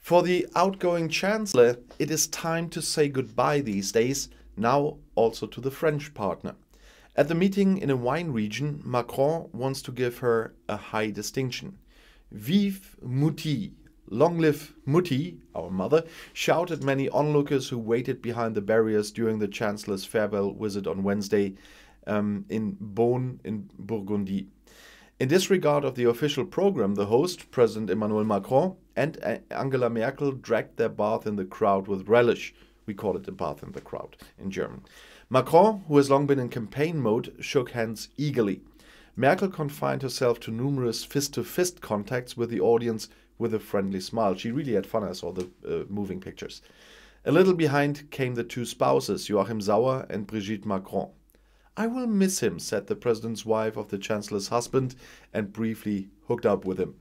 For the outgoing Chancellor, it is time to say goodbye these days, now also to the French partner. At the meeting in a wine region, Macron wants to give her a high distinction. Vive Mutti! Long live Mutti, our mother, shouted many onlookers who waited behind the barriers during the Chancellor's farewell visit on Wednesday in Beaune in Burgundy. In disregard of the official program, the host, President Emmanuel Macron, and Angela Merkel dragged their bath in the crowd with relish. We call it a bath in the crowd in German. Macron, who has long been in campaign mode, shook hands eagerly. Merkel confined herself to numerous fist-to-fist contacts with the audience with a friendly smile. She really had fun. I saw the moving pictures. A little behind came the two spouses, Joachim Sauer and Brigitte Macron. "I will miss him," said the president's wife of the chancellor's husband, and briefly hooked up with him.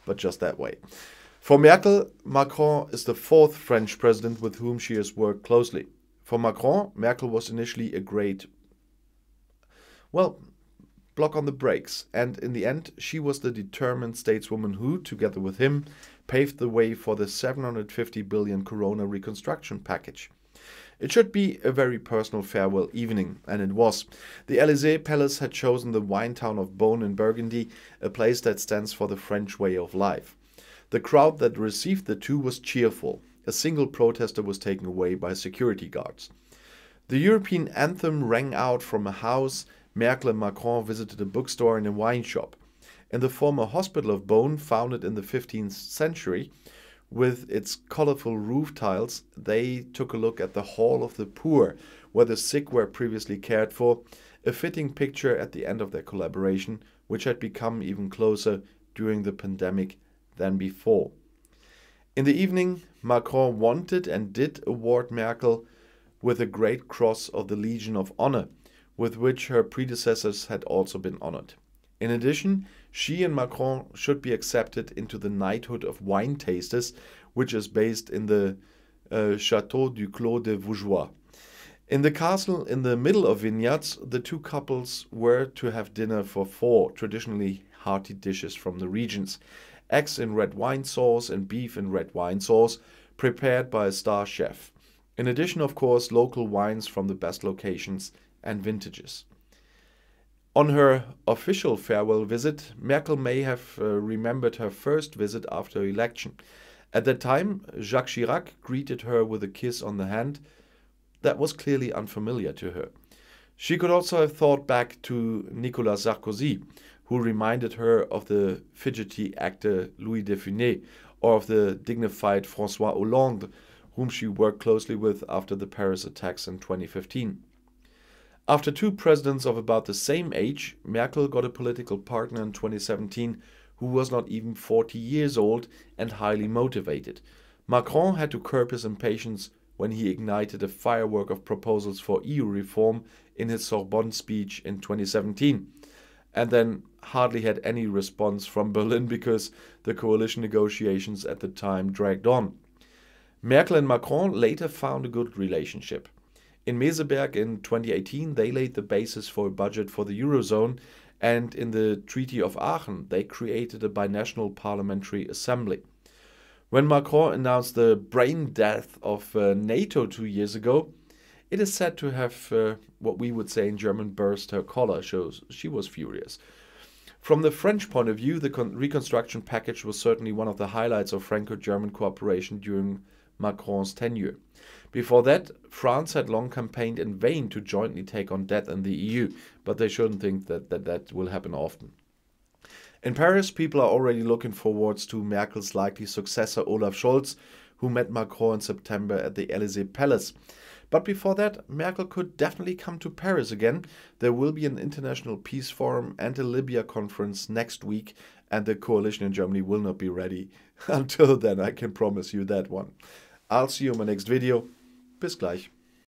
But just that way. For Merkel, Macron is the fourth French president with whom she has worked closely. For Macron, Merkel was initially a great, block on the brakes, and in the end, she was the determined stateswoman who, together with him, paved the way for the 750 billion corona reconstruction package. It should be a very personal farewell evening, and it was. The Élysée Palace had chosen the wine town of Beaune in Burgundy, a place that stands for the French way of life. The crowd that received the two was cheerful. A single protester was taken away by security guards. The European anthem rang out from a house. Merkel and Macron visited a bookstore and a wine shop. In the former hospital of Beaune, founded in the 15th century, with its colorful roof tiles, they took a look at the Hall of the Poor, where the sick were previously cared for, a fitting picture at the end of their collaboration, which had become even closer during the pandemic than before. In the evening, Macron wanted and did award Merkel with a Great Cross of the Legion of Honor, with which her predecessors had also been honored. In addition, she and Macron should be accepted into the knighthood of wine tasters, which is based in the Château du Clos de Vougeois. In the castle in the middle of vineyards, the two couples were to have dinner for four traditionally hearty dishes from the regions: eggs in red wine sauce and beef in red wine sauce, prepared by a star chef. In addition, of course, local wines from the best locations and vintages. On her official farewell visit, Merkel may have remembered her first visit after election. At that time, Jacques Chirac greeted her with a kiss on the hand that was clearly unfamiliar to her. She could also have thought back to Nicolas Sarkozy, who reminded her of the fidgety actor Louis de Funès, or of the dignified François Hollande, whom she worked closely with after the Paris attacks in 2015. After two presidents of about the same age, Merkel got a political partner in 2017 who was not even 40 years old and highly motivated. Macron had to curb his impatience when he ignited a firework of proposals for EU reform in his Sorbonne speech in 2017, and then hardly had any response from Berlin because the coalition negotiations at the time dragged on. Merkel and Macron later found a good relationship. In Meseberg in 2018, they laid the basis for a budget for the Eurozone, and in the Treaty of Aachen, they created a binational parliamentary assembly. When Macron announced the brain death of NATO 2 years ago, it is said to have, what we would say in German, burst her collar. She was furious. From the French point of view, the reconstruction package was certainly one of the highlights of Franco-German cooperation during Macron's tenure. Before that, France had long campaigned in vain to jointly take on debt in the EU, but they shouldn't think that will happen often. In Paris, people are already looking forwards to Merkel's likely successor Olaf Scholz, who met Macron in September at the Élysée Palace. But before that, Merkel could definitely come to Paris again. There will be an international peace forum and a Libya conference next week, and the coalition in Germany will not be ready until then, I can promise you that one. I'll see you in my next video. Bis gleich.